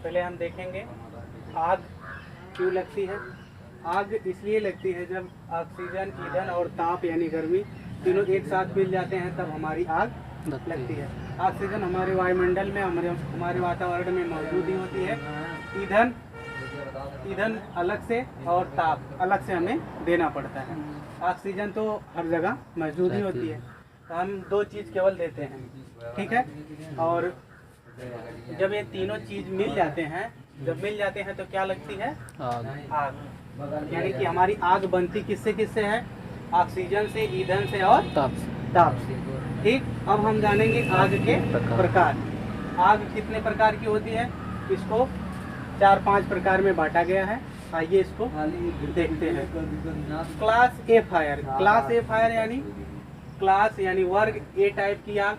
पहले हम देखेंगे आग क्यों लगती है। आग इसलिए लगती है जब ऑक्सीजन, ईंधन और ताप यानी गर्मी तीनों एक साथ मिल जाते हैं तब हमारी आग लगती है। ऑक्सीजन हमारे वायुमंडल में, हमारे वातावरण में मौजूद ही होती है। ईंधन अलग से और ताप अलग से हमें देना पड़ता है। ऑक्सीजन तो हर जगह मौजूद ही होती है, तो हम दो चीज़ केवल देते हैं, ठीक है। और जब ये तीनों चीज़ मिल जाते हैं, तो क्या लगती है? आग। यानी कि हमारी आग बनती किससे किससे है? ऑक्सीजन से, ईंधन से और ताप से। ठीक, अब हम जानेंगे आग के प्रकार। आग कितने प्रकार की होती है? इसको 4-5 प्रकार में बांटा गया है। आइए इसको देखते हैं। क्लास ए फायर। क्लास ए फायर यानी वर्ग ए टाइप की आग।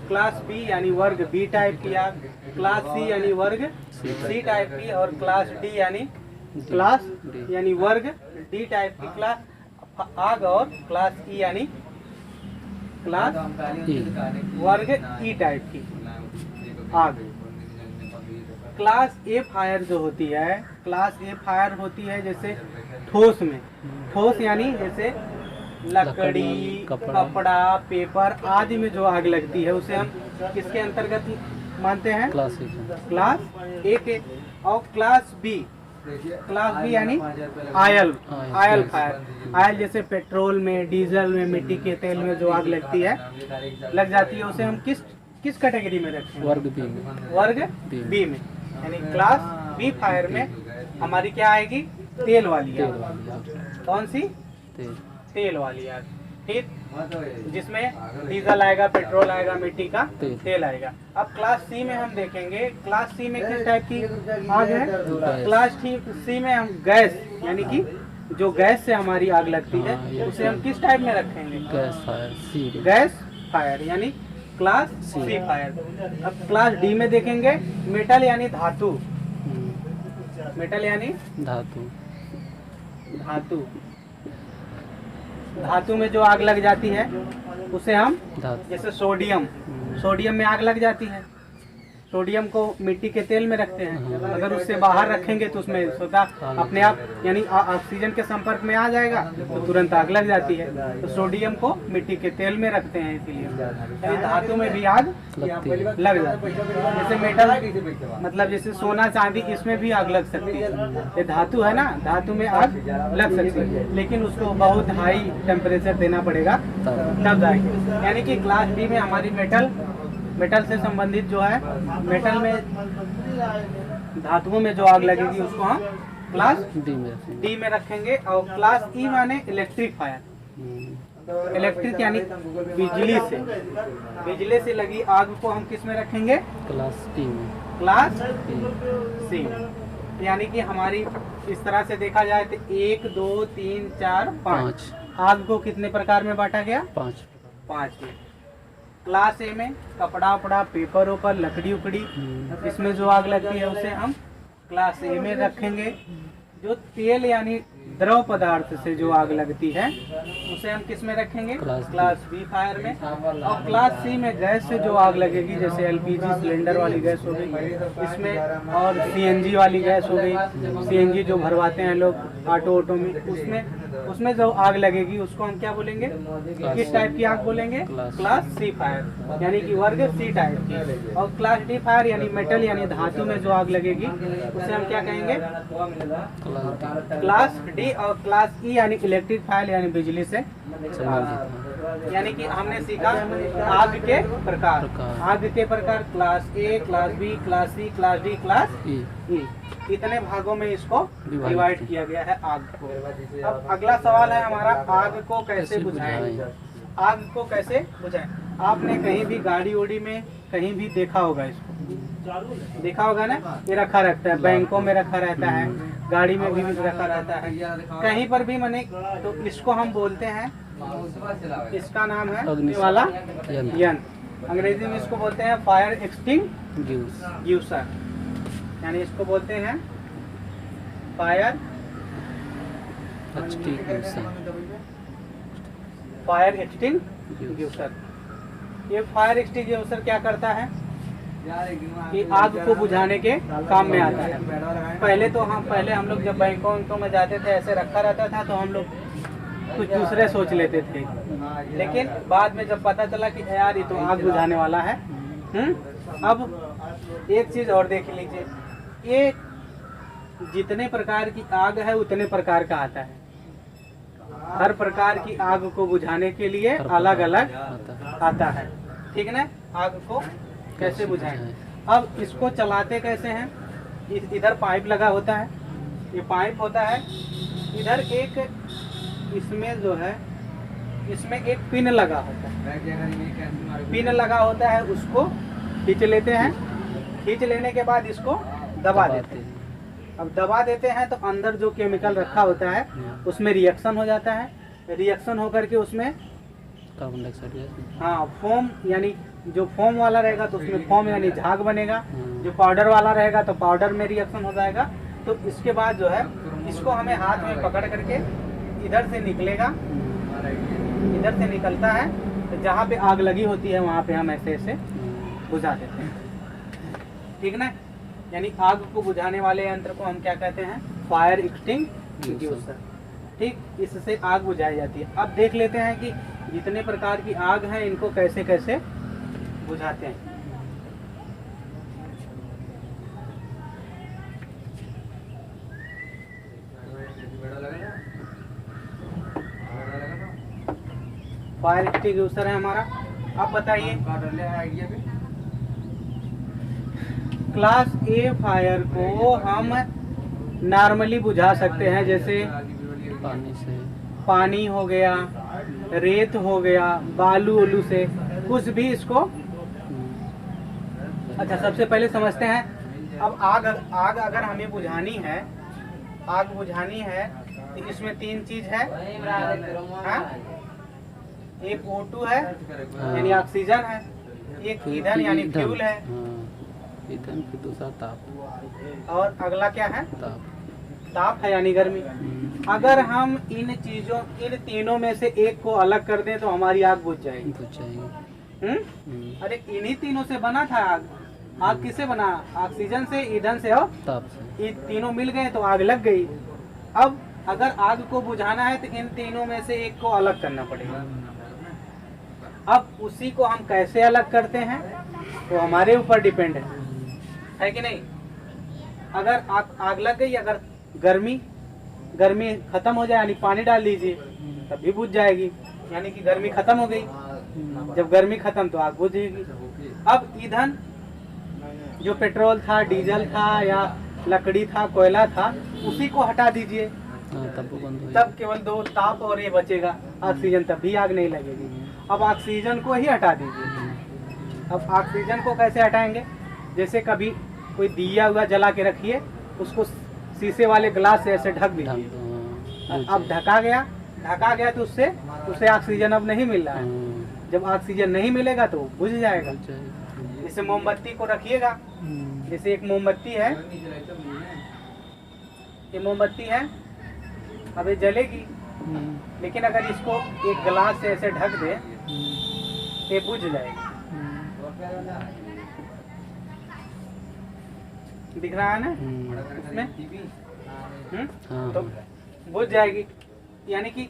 क्लास बी यानी वर्ग बी टाइप की आग। क्लास सी यानी वर्ग सी टाइप की, और क्लास डी यानी वर्ग डी टाइप की क्लास आग, और क्लास ई यानी क्लास वर्ग ई टाइप की आग। क्लास ए फायर जो होती है, क्लास ए फायर होती है जैसे ठोस में। ठोस यानी जैसे लकड़ी, कपड़ा, पेपर आदि में जो आग लगती है उसे हम किसके अंतर्गत मानते हैं? क्लास ए के। और क्लास बी यानी ऑयल फायर। ऑयल जैसे पेट्रोल में, डीजल में, मिट्टी के तेल में जो आग लगती है, लग जाती है, उसे हम किस कैटेगरी में रखते हैं? वर्ग बी में। यानी क्लास बी फायर में हमारी क्या आएगी? तेल वाली आग। कौन सी? तेल वाली आग। ठीक, जिसमें डीजल आएगा, पेट्रोल आएगा, मिट्टी का तेल आएगा। अब क्लास सी में हम देखेंगे, क्लास सी में किस टाइप की आग है? क्लास सी में हम गैस, यानी कि जो गैस से हमारी आग लगती है उसे हम किस टाइप में रखेंगे? गैस फायर यानी क्लास सी फायर। अब क्लास डी में देखेंगे मेटल यानी धातु। मेटल यानी धातु में जो आग लग जाती है उसे हम, जैसे सोडियम में आग लग जाती है। सोडियम को मिट्टी के तेल में रखते हैं, अगर उससे बाहर रखेंगे तो उसमें स्वतः अपने आप यानी ऑक्सीजन के संपर्क में आ जाएगा तो तुरंत आग लग जाती है। तो सोडियम को मिट्टी के तेल में रखते हैं, इसीलिए यानी धातु में भी आग लग जाती है। जैसे मेटल मतलब जैसे सोना चांदी, इसमें भी आग लग सकती है। ये धातु है ना, धातु में आग लग सकती है, लेकिन उसको बहुत हाई टेम्परेचर देना पड़ेगा तब जाएगी। यानी कि क्लास डी में हमारी मेटल से संबंधित जो है, मेटल में धातुओं में जो आग लगेगी उसको हम क्लास डी में रखेंगे। और क्लास ई माने इलेक्ट्रिक फायर। इलेक्ट्रिक यानी बिजली से लगी आग को हम किस में रखेंगे? क्लास सी में। यानी कि हमारी इस तरह से देखा जाए तो 1 2 3 4 5 आग को कितने प्रकार में बांटा गया? 5 में। क्लास ए में कपड़ा उपड़ा, पेपर ओपर, लकड़ी उकड़ी, इसमें जो आग लगती है उसे हम क्लास ए में रखेंगे। जो तेल यानी द्रव पदार्थ से जो आग लगती है उसे हम किस में रखेंगे? क्लास बी फायर में। और क्लास सी में गैस से जो आग लगेगी, जैसे एलपीजी सिलेंडर वाली गैस हो गई इसमें, और सीएनजी वाली गैस हो गई, सीएनजी जो भरवाते हैं लोग ऑटो में, उसमें जो आग लगेगी उसको हम क्या बोलेंगे? किस टाइप की आग बोलेंगे? क्लास सी फायर यानी कि वर्ग सी टाइप की। और क्लास डी फायर यानी मेटल यानी धातु में जो आग लगेगी उसे हम क्या कहेंगे? Class D. और क्लास ई यानी इलेक्ट्रिक फायर यानी बिजली से। यानी कि हमने सीखा आग के प्रकार class A, class B, class C, class D, class E. इतने भागों में इसको डिवाइड किया गया है आग को। अब अगला सवाल है हमारा, आग को कैसे बुझाएं? आग को कैसे बुझाएं? आपने कहीं भी गाड़ी उड़ी में कहीं भी देखा होगा, इसको देखा होगा ना, ये रखा रहता है, बैंकों में रखा रहता है, गाड़ी में भी रखा रहता है, कहीं पर भी मने। तो इसको हम बोलते हैं, इसका नाम है अग्नि वाला यंत्र। अंग्रेजी में इसको बोलते हैं फायर एक्सटिंग्विशर, यानी इसको बोलते हैं फायर एक्सटिंग्विशर। ये फायर एक्सटिंग्विशर क्या करता है? कि आग को बुझाने के काम में आता है। पहले हम लोग जब बैंकों में जाते थे ऐसे रखा रहता था तो हम लोग कुछ दूसरे सोच लेते थे, लेकिन बाद में जब पता चला कि यार ये तो आग बुझाने वाला है। अब एक चीज और देख लीजिए, ये जितने प्रकार की आग है उतने प्रकार का आता है। हर प्रकार की आग को बुझाने के लिए अलग अलग आता है, ठीक ना। आग को कैसे बुझाएं? अब इसको चलाते कैसे हैं? इधर पाइप लगा होता है, ये पाइप होता है। इधर एक इसमें जो है इसमें एक पिन लगा होता है, पिन लगा होता है, उसको खींच लेते हैं। खींच लेने के बाद इसको दबा देते हैं। अब दबा देते हैं तो अंदर जो केमिकल रखा होता है उसमें रिएक्शन हो जाता है। रिएक्शन होकर के उसमें कार्बन डाइऑक्साइड, हाँ फोम, यानी जो फोम वाला रहेगा तो उसमें फोम यानी झाग बनेगा। जो पाउडर वाला रहेगा तो पाउडर में रिएक्शन हो जाएगा। तो इसके बाद जो है इसको हमें हाथ में पकड़ करके इधर से निकलेगा, इधर से निकलता है तो जहाँ पे आग लगी होती है वहाँ पे हम ऐसे ऐसे बुझा देते हैं, ठीक ना। यानी आग को बुझाने वाले यंत्र को हम क्या कहते हैं? फायर एक्सटिंग्विशर, ठीक। इससे आग बुझाई जाती है। अब देख लेते हैं कि जितने प्रकार की आग है इनको कैसे कैसे बुझाते हैं। फायर एक्सटिंग्विशर है हमारा। आप बताइए, क्लास ए फायर को हम नॉर्मली बुझा सकते हैं, जैसे पानी से, पानी हो गया, रेत हो गया, बालू उलू से कुछ भी इसको। अच्छा, सबसे पहले समझते हैं। अब आग अगर हमें बुझानी है, आग बुझानी है तो इसमें तीन चीज है। हाँ? एक O2 है यानी ऑक्सीजन है, एक ईंधन यानी फ्यूल है, ईंधन, फिर दूसरा ताप, और अगला क्या है? ताप, ताप है यानी गर्मी। अगर हम इन तीनों में से एक को अलग कर दें तो हमारी आग बुझ जाएगी। बुझ जाएगी। अरे इन्हीं तीनों से बना था आग। आग किससे बना? ऑक्सीजन से, ईंधन से और ताप से। ये तीनों मिल गए तो आग लग गई। अब अगर आग को बुझाना है तो इन तीनों में से एक को अलग करना पड़ेगा। अब उसी को हम कैसे अलग करते हैं तो हमारे ऊपर डिपेंड है कि नहीं। अगर आग लग गई, अगर गर्मी खत्म हो जाए यानी पानी डाल दीजिए तभी बुझ जाएगी, यानी कि गर्मी खत्म हो गई। जब गर्मी खत्म तो आग बुझेगी। अब ईंधन, जो पेट्रोल था, डीजल था या लकड़ी था, कोयला था, उसी को हटा दीजिए, तब वो बंद हो तब केवल दो ताप और ये बचेगा ऑक्सीजन, तब भी आग नहीं लगेगी। अब ऑक्सीजन को ही हटा दीजिए। अब ऑक्सीजन को कैसे हटाएंगे? जैसे कभी कोई दिया हुआ जला के रखिए, उसको शीशे वाले ग्लास से ऐसे ढक दीजिए। अब ढका गया तो उससे ऑक्सीजन अब नहीं मिल रहा है। जब ऑक्सीजन नहीं मिलेगा तो बुझ जाएगा। जैसे मोमबत्ती को रखिएगा, जैसे एक मोमबत्ती है, ये मोमबत्ती है, अब ये जलेगी, लेकिन अगर इसको एक गिलास से ऐसे ढक दे तो ये बुझ जाएगी। दिख रहा है ना इसमें? तो बुझ जाएगी। यानी कि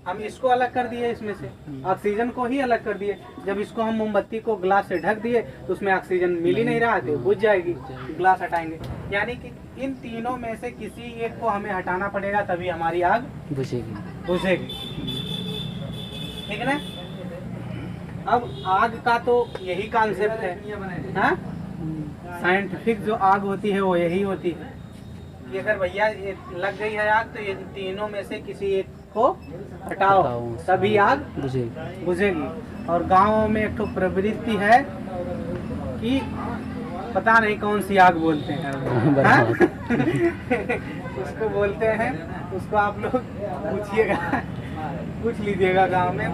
हम इसको अलग कर दिए, इसमें से ऑक्सीजन को ही अलग कर दिए। जब इसको हम मोमबत्ती को ग्लास से ढक दिए तो उसमें ऑक्सीजन मिल ही नहीं रहा है तो बुझ जाएगी। ग्लास हटाएंगे, यानी कि इन तीनों में से किसी एक को हमें हटाना पड़ेगा, तभी हमारी आग बुझेगी। ठीक है ना? अब आग का तो यही कॉन्सेप्ट है। हाँ, साइंटिफिक जो आग होती है वो यही होती है कि अगर भैया ये लग गई है आग तो ये तीनों में से किसी एक को हटाओ तभी आग बुझेगी। और गाँव में एक तो प्रवृत्ति है कि पता नहीं कौन सी आग बोलते हैं उसको बोलते हैं, उसको आप लोग पूछिएगा, पूछ लीजिएगा गाँव में।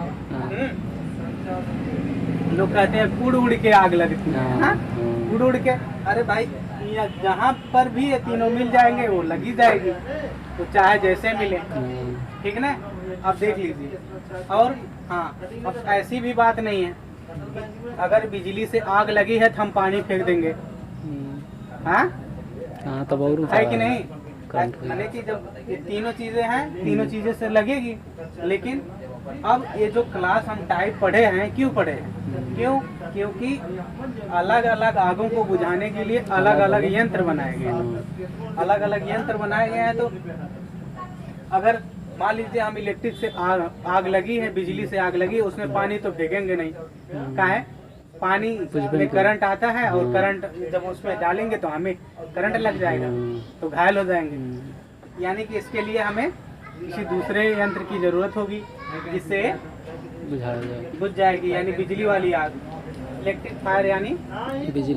लोग कहते हैं उड़ उड़ के आग लगती है। उड़ उड़ के, अरे भाई जहाँ पर भी ये तीनों मिल जाएंगे वो लगी जाएगी, तो चाहे जैसे मिले। ठीक ना? आप देख लीजिए। और हाँ, अब ऐसी भी बात नहीं है अगर बिजली से आग लगी है तो हम पानी फेंक देंगे, हाँ हाँ, तब और है कि नहीं? करंट होगा। मैंने कि जब ये तीनों चीजें हैं, तीनों चीजें से लगेगी। लेकिन अब ये जो क्लास हम टाइप पढ़े हैं, क्यों पढ़े हैं? क्यों? क्योंकि अलग अलग आगों को बुझाने के लिए अलग अलग यंत्र बनाए गए हैं। अलग अलग यंत्र बनाए गए हैं। तो अगर मान लीजिए हम इलेक्ट्रिक से आग लगी है, बिजली से आग लगी, उसमें पानी तो फेंकेंगे नहीं। क्या है? पानी में करंट आता है और करंट जब उसमें डालेंगे तो हमें करंट लग जाएगा, तो घायल हो जाएंगे। यानी कि इसके लिए हमें किसी दूसरे यंत्र की जरूरत होगी जिससे बुझाया जाए। बुझ जाएगी, यानी बिजली वाली आग, इलेक्ट्रिक फायर यानी बिजली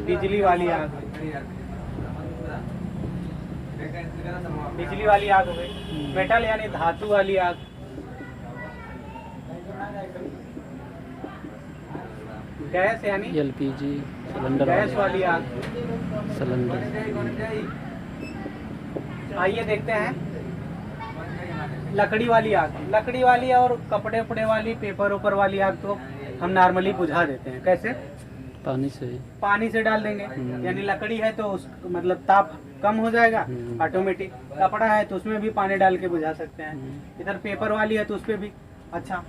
बिजली वाली आग। बिजली वाली आग हो गई। मेटल यानी धातु वाली आग। गैस यानी एलपीजी सिलेंडर गैस वाली आग। सिलेंडर। आइए देखते हैं लकड़ी वाली आग। लकड़ी वाली और कपड़े उपड़े वाली, पेपर ऊपर वाली आग तो हम नॉर्मली बुझा देते हैं। कैसे? पानी से। पानी से डाल देंगे। यानी लकड़ी है तो उस मतलब ताप कम हो जाएगा ऑटोमेटिक। कपड़ा है तो उसमें भी पानी डाल के बुझा सकते हैं। इधर पेपर वाली है तो उसपे भी। अच्छा,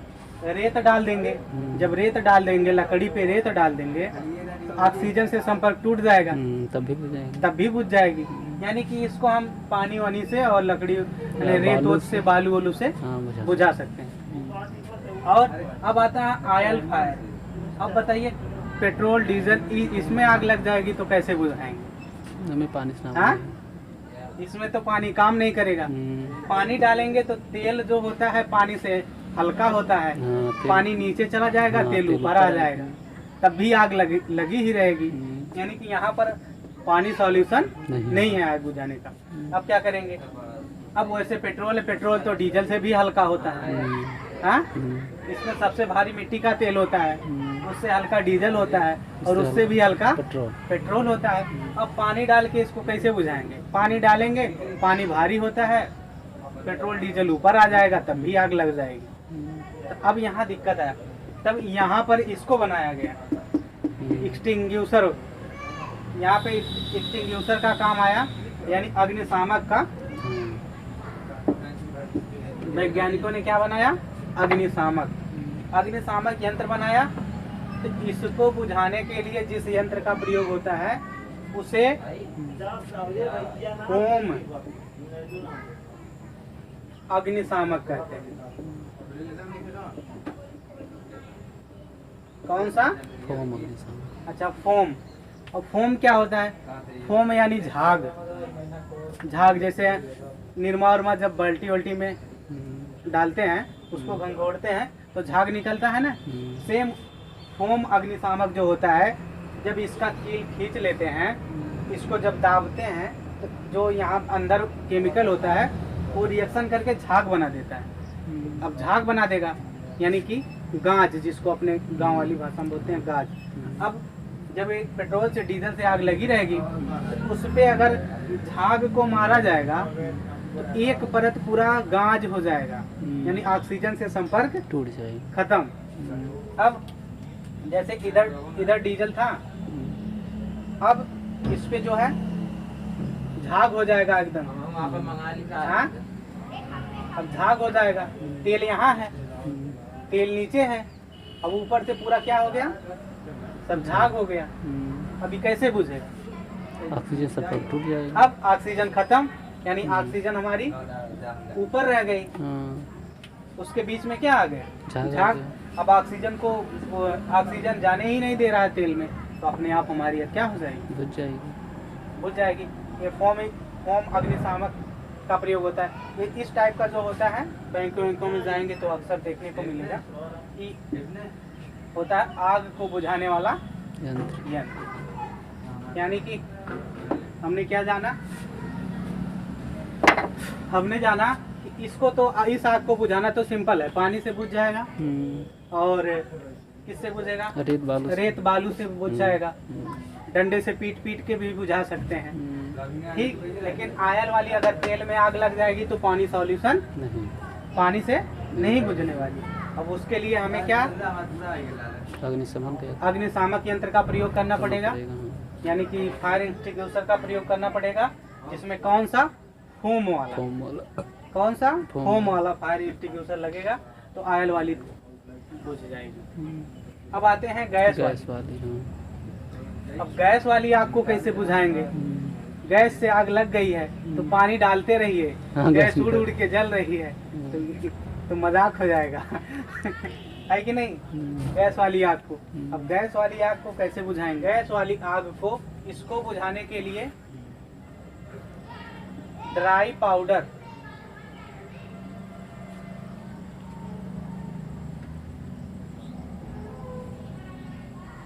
रेत डाल देंगे। जब रेत डाल देंगे, लकड़ी पे रेत डाल देंगे तो ऑक्सीजन से संपर्क टूट जाएगा, तब भी बुझ जाएगी। तब भी बुझ जाएगी। यानी कि इसको हम पानी वानी से और लकड़ी रेत वोत से, बालू वालू से बुझा सकते हैं। और अब आता है ऑयल फायर। अब बताइए, पेट्रोल डीजल इसमें आग लग जाएगी तो कैसे बुझाएंगे? हमें पानी से हाँ, इसमें तो पानी काम नहीं करेगा। पानी डालेंगे तो तेल जो होता है पानी से हल्का होता है, पानी नीचे चला जाएगा, तेल ऊपर आ जाएगा, तब भी आग लगी ही रहेगी। यानी कि यहाँ पर पानी सॉल्यूशन नहीं है आग बुझाने का। अब क्या करेंगे? अब वैसे पेट्रोल है, पेट्रोल तो डीजल से भी हल्का होता है। हाँ, इसमें सबसे भारी मिट्टी का तेल होता है, उससे हल्का डीजल होता है और उससे भी हल्का पेट्रोल होता है। अब पानी डाल के इसको कैसे बुझाएंगे? पानी डालेंगे, पानी भारी होता है, पेट्रोल डीजल ऊपर आ जाएगा, तब भी आग लग जाएगी। तो अब यहाँ दिक्कत है। तब यहाँ पर इसको बनाया गया एक्सटिंग्यूशर। यहाँ पे एक्सटिंग्यूशर का काम आया, यानी अग्निशामक का। वैज्ञानिकों ने क्या बनाया? अग्निशामक। अग्निशामक यंत्र बनाया। तो इसको बुझाने के लिए जिस यंत्र का प्रयोग होता है उसे फोम अग्निशामक कहते हैं। कौन सा? फोम अग्निशामक। अच्छा, फोम। और फोम क्या होता है? फोम यानी झाग। झाग जैसे निरमा उरमा जब बाल्टी वल्टी में डालते हैं, उसको घंघोड़ते हैं तो झाग निकलता है ना, सेम फोम अग्निशामक जो होता है, जब इसका कील खींच लेते हैं, इसको जब दाबते हैं तो जो यहाँ अंदर केमिकल होता है वो रिएक्शन करके झाग बना देता है। अब झाग बना देगा यानी कि गाज, जिसको अपने गांव वाली भाषा में बोलते हैं गाज। अब जब एक पेट्रोल से डीजल से आग लगी रहेगी तो उस पे अगर झाग को मारा जाएगा तो एक परत पूरा गाज हो जाएगा, यानी ऑक्सीजन से संपर्क टूट जाएगी, खत्म। अब जैसे इधर डीजल था, अब इस पे जो है झाग हो जाएगा एकदम। हाँ, अब झाग हो जाएगा। तेल यहाँ है, तेल नीचे है, अब ऊपर से पूरा क्या हो गया? सब झाग हो गया। अभी कैसे बुझेगा? ऑक्सीजन सब टूट जाएगा। अब ऑक्सीजन खत्म, यानी ऑक्सीजन हमारी ऊपर रह गई, उसके बीच में क्या आ गया? झाग। अब ऑक्सीजन को ऑक्सीजन जाने ही नहीं दे रहा है तेल में, तो अपने आप हमारी क्या हो जाएगी? बुझ जाएगी। ये फोम अग्निशामक का प्रयोग होता है। ये इस टाइप का जो होता है, बैंकों में जाएंगे तो अक्सर देखने को मिलेगा कि होता है आग को बुझाने वाला यंत्र। यानी कि हमने क्या जाना? हमने जाना कि इसको तो, इस आग को बुझाना तो सिंपल है, पानी से बुझ जाएगा। और किससे बुझेगा? रेत बालू से बुझ जाएगा। डंडे से पीट के भी बुझा सकते हैं, ठीक। लेकिन आयल वाली अगर तेल में आग लग जाएगी तो पानी सॉल्यूशन पानी से नहीं बुझने वाली। अब उसके लिए हमें क्या अग्निशामक यंत्र का प्रयोग करना पड़ेगा, यानी कि फायर एक्सटिंग्विशर का प्रयोग करना पड़ेगा, जिसमें कौन सा फोम वाला फायर एक्सटिंग्विशर लगेगा, तो ऑयल वाली बुझ जाएगी। अब आते हैं गैस वाली। अब गैस वाली आग को कैसे बुझाएंगे? गैस से आग लग गई है तो पानी डालते रहिए, गैस उड़ उड़ के जल रही है तो मजाक हो जाएगा है कि नहीं? गैस वाली आग को, अब गैस वाली आग को कैसे बुझाएंगे? गैस वाली आग को, इसको बुझाने के लिए ड्राई पाउडर,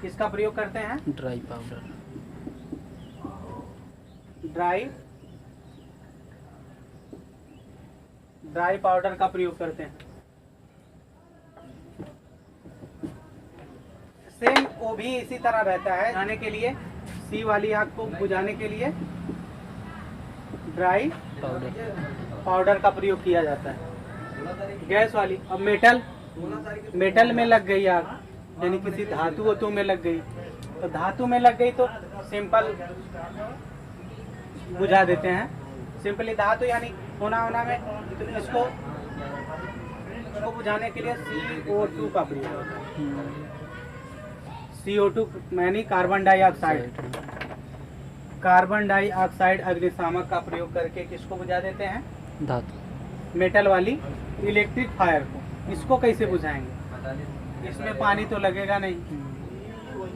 किसका प्रयोग करते हैं? ड्राई पाउडर, ड्राई पाउडर का प्रयोग करते हैं। सेम वो भी इसी तरह रहता है। बुझाने के लिए सी वाली आग को बुझाने के लिए ड्राई पाउडर का प्रयोग किया जाता है। गैस वाली, अब मेटल में लग गई आग, यानी किसी धातु में लग गई, तो धातु में लग गई तो सिंपल बुझा देते हैं। सिंपली धातु यानी होना में, तो इसको बुझाने के लिए CO2 का प्रयोग होता है। CO2 यानी कार्बन डाइऑक्साइड अग्निशामक का प्रयोग करके किसको बुझा देते हैं? धातु। मेटल वाली इलेक्ट्रिक फायर को, इसको कैसे बुझाएंगे? इसमें पानी तो लगेगा नहीं,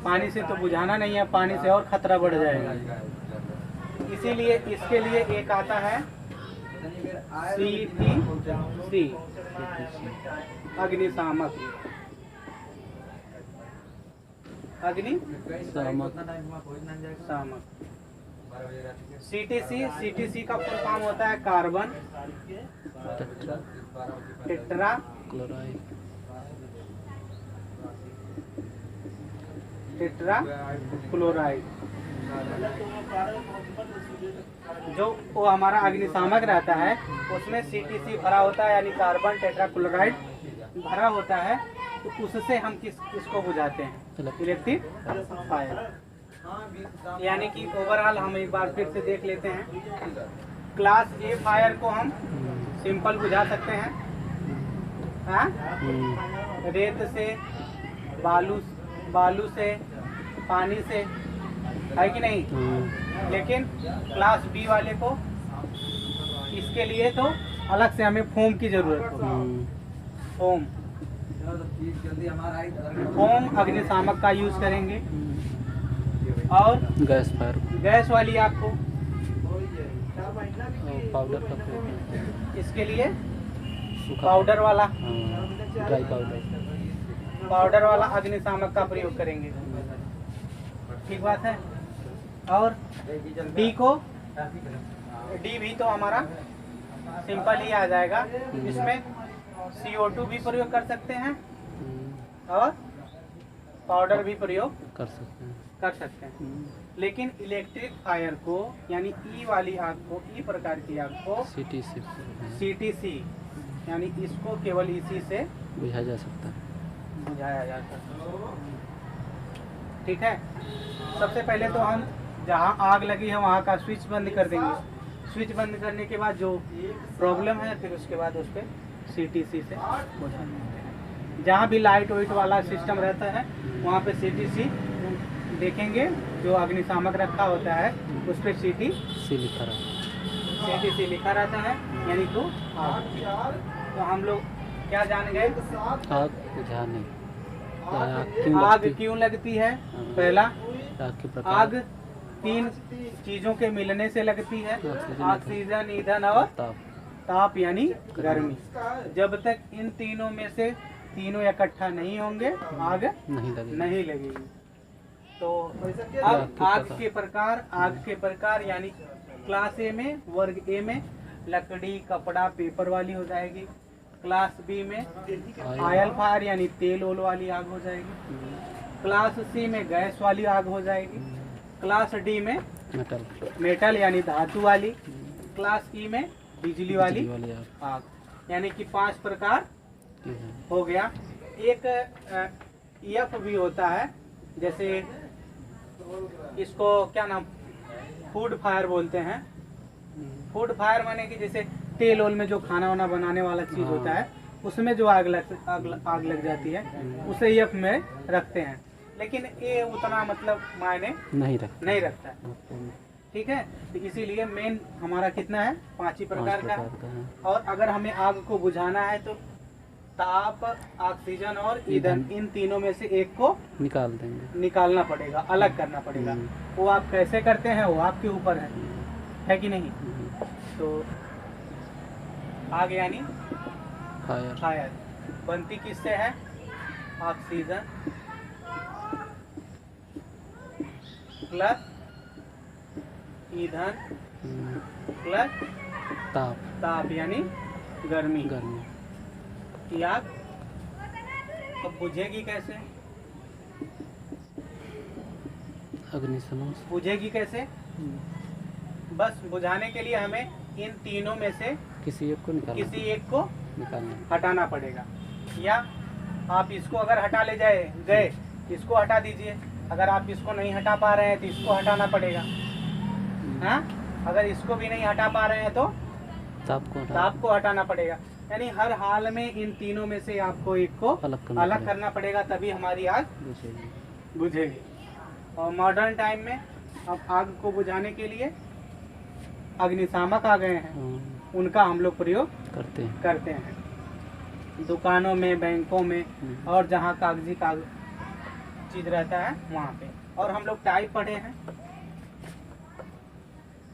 पानी से तो बुझाना नहीं है, पानी से और खतरा बढ़ जाएगा। इसीलिए इसके लिए एक आता है CTC, अग्निशामक। CTC का फुल फॉर्म होता है कार्बन टेट्रा क्लोराइड। जो वो हमारा अग्निशामक रहता है उसमें CTC भरा होता है, यानी कार्बन टेट्रा क्लोराइड भरा होता है, तो उससे हम किसको बुझाते हैं? Electric fire. यानी कि ओवरऑल हम एक बार फिर से देख लेते हैं। क्लास A फायर को हम सिंपल बुझा सकते हैं, हाँ? रेत से, बालू से, पानी से, है कि नहीं? लेकिन क्लास B वाले को, इसके लिए तो अलग से हमें फोम की जरूरत होगी। फोम अग्निशामक का यूज करेंगे। और गैस वाली आग को पाउडर का प्रयोग, इसके लिए पाउडर वाला, ड्राई पाउडर वाला अग्निशामक का प्रयोग करेंगे। ठीक बात है। और डी भी तो हमारा सिंपल ही आ जाएगा। इसमें CO2 भी प्रयोग कर सकते हैं और पाउडर भी प्रयोग कर सकते हैं। लेकिन इलेक्ट्रिक फायर को, यानी ई वाली आग को, ई प्रकार की आग को CTC, यानी इसको केवल इसी से बुझाया जा सकता है। ठीक है। सबसे पहले तो हम जहाँ आग लगी है वहाँ का स्विच बंद कर देंगे। स्विच बंद करने के बाद जो प्रॉब्लम है, फिर उसके बाद उस पर CTC से बुझा देते हैं। जहाँ भी लाइट वाइट वाला सिस्टम रहता है वहाँ पे CTC देखेंगे, जो अग्निशामक रखा होता है उस पर CTC लिखा रहता है, यानी तो आग। तो हम लोग क्या जान गए? आग बुझाने, आग क्यों लगती है? पहला, आग 3 चीजों के मिलने से लगती है, ऑक्सीजन, ईंधन और ताप यानी गर्मी। जब तक इन तीनों में से तीनों इकट्ठा नहीं होंगे आग नहीं लगेगी। तो अब आग के प्रकार यानी क्लास A में, वर्ग A में लकड़ी, कपड़ा, पेपर वाली हो जाएगी। क्लास B में ऑयल फायर यानी तेल ओल वाली आग हो जाएगी। क्लास C में गैस वाली आग हो जाएगी। क्लास D में मेटल यानी धातु वाली। क्लास E में बिजली वाली आग। यानी कि 5 प्रकार हो गया। एक EF भी होता है, जैसे इसको क्या नाम, फूड फायर बोलते हैं। फूड फायर माने कि जैसे तेल ओल में जो खाना वाना बनाने वाला चीज होता है, उसमें जो आग लग जाती है, उसे EF में रखते हैं। लेकिन ये उतना मतलब मायने नहीं रखता है। ठीक है, तो इसीलिए मेन हमारा कितना है, 5 ही प्रकार का है। और अगर हमें आग को बुझाना है तो ताप, ऑक्सीजन और ईंधन, इन तीनों में से एक को निकालना पड़ेगा, अलग करना पड़ेगा। वो आप कैसे करते हैं वो आपके ऊपर है कि नहीं। तो आग यानी फायर बनती किससे है, ऑक्सीजन प्लस ईंधन प्लस ताप यानी गर्मी। की आग अब बुझेगी कैसे, अग्निशमन बुझेगी कैसे, बस बुझाने के लिए हमें इन तीनों में से किसी एक को निकालना हटाना पड़ेगा। या आप इसको अगर हटा ले गए इसको हटा दीजिए। अगर आप इसको नहीं हटा पा रहे हैं तो इसको हटाना पड़ेगा। हाँ, अगर इसको भी नहीं हटा पा रहे हैं तो ताप को हटाना पड़ेगा। यानी हर हाल में इन तीनों में से आपको एक को अलग करना पड़ेगा, तभी हमारी आग बुझेगी। और मॉडर्न टाइम में अब आग को बुझाने के लिए अग्निशामक आ गए हैं, उनका हम लोग प्रयोग करते हैं दुकानों में, बैंकों में, और जहाँ कागजी चीज रहता है वहाँ पे। और हम लोग टाइप पढ़े हैं,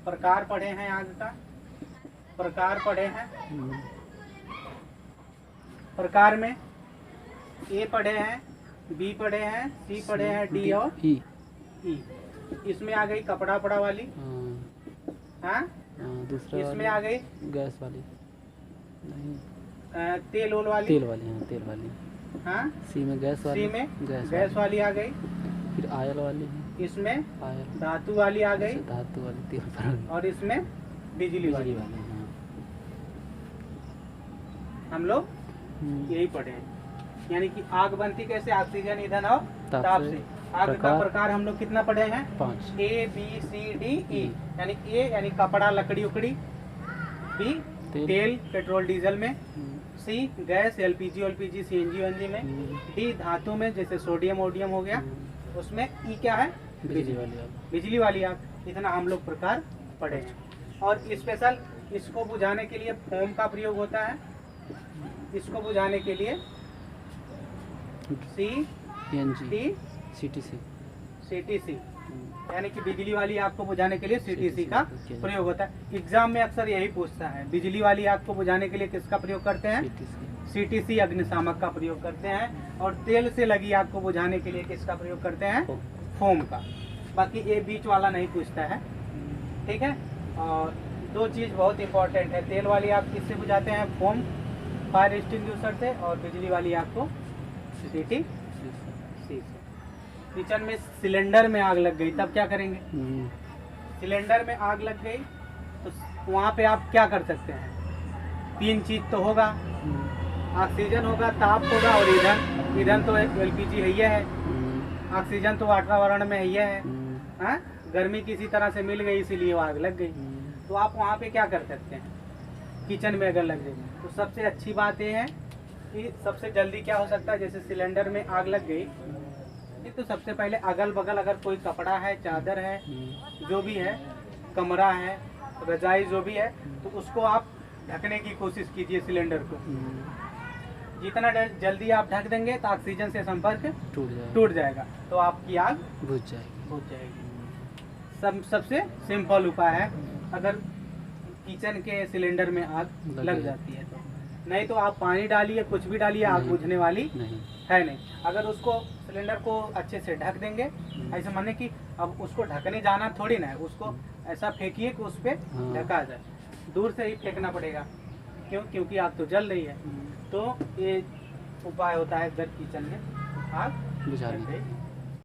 प्रकार पढ़े हैं, आग का प्रकार पढ़े हैं। प्रकार में ए पढ़े हैं, बी पढ़े हैं, सी पढ़े हैं, डी और ई। इसमें आ गई कपड़ा पड़ा वाली, हाँ, दूसरा इसमें आ गई गैस वाली, नहीं, तेल वाली, हाँ, सी में गैस वाली आ गई। फिर आयल वाली है, इसमें धातु वाली आ गई, तेल और इसमें बिजली वाली। हम लोग यही पढ़े हैं। यानी कि आग बनती कैसे, ऑक्सीजन, ईंधन और ताप से। आग का प्रकार हम लोग कितना पढ़े हैं, 5, A B C D E। यानी A यानी कपड़ा, लकड़ी उकड़ी, B तेल पेट्रोल डीजल में, C गैस LPG CNG में, D धातु में जैसे सोडियम ओडियम हो गया उसमें, E क्या है, बिजली वाली आग। इतना हम लोग प्रकार पढ़े। और स्पेशल इसको बुझाने के लिए फोम का प्रयोग होता है। इसको बुझाने के लिए CTC यानी कि बिजली वाली आग को बुझाने के लिए CTC का प्रयोग होता है। एग्जाम में अक्सर यही पूछता है, बिजली वाली आग को बुझाने के लिए किसका प्रयोग करते हैं, CTC अग्निशामक का प्रयोग करते हैं। और तेल से लगी आग को बुझाने के लिए किसका प्रयोग करते हैं, फोम का। बाकी ये बीच वाला नहीं पूछता है, ठीक है। और दो चीज़ बहुत इंपॉर्टेंट है, तेल वाली आग किससे बुझाते हैं, फोम फायर एक्सटिंग्विशर से, और बिजली वाली आग को CTC से। किचन में सिलेंडर में आग लग गई तब क्या करेंगे, सिलेंडर में आग लग गई तो वहाँ पे आप क्या कर सकते हैं, 3 चीज तो होगा, ऑक्सीजन होगा, ताप होगा और ईंधन। ईंधन तो LPG है, ऑक्सीजन तो वातावरण में है, हाँ? गर्मी किसी तरह से मिल गई इसीलिए वो आग लग गई। तो आप वहाँ पे क्या कर सकते हैं, किचन में अगर लग गई तो सबसे अच्छी बात यह है कि सबसे जल्दी क्या हो सकता है, जैसे सिलेंडर में आग लग गई तो सबसे पहले अगल बगल अगर कोई कपड़ा है, चादर है, जो भी है, कमरा है, रजाई जो भी है, तो उसको आप ढकने की कोशिश कीजिए सिलेंडर को। जितना जल्दी आप ढक देंगे तो ऑक्सीजन से संपर्क टूट जाएगा, तो आपकी आग बुझ जाएगी। सबसे सिंपल उपाय है अगर किचन के सिलेंडर में आग लग जाती है तो। नहीं तो आप पानी डालिए, कुछ भी डालिए, आग बुझने वाली है नहीं। अगर उसको सिलेंडर को अच्छे से ढक देंगे, ऐसे माने कि अब उसको ढकने जाना थोड़ी ना है, उसको ऐसा फेंकिए कि उस पर ढका जाए, दूर से ही फेंकना पड़ेगा। क्योंकि आग तो जल रही है। तो ये उपाय होता है जब किचन में आग बुझाने।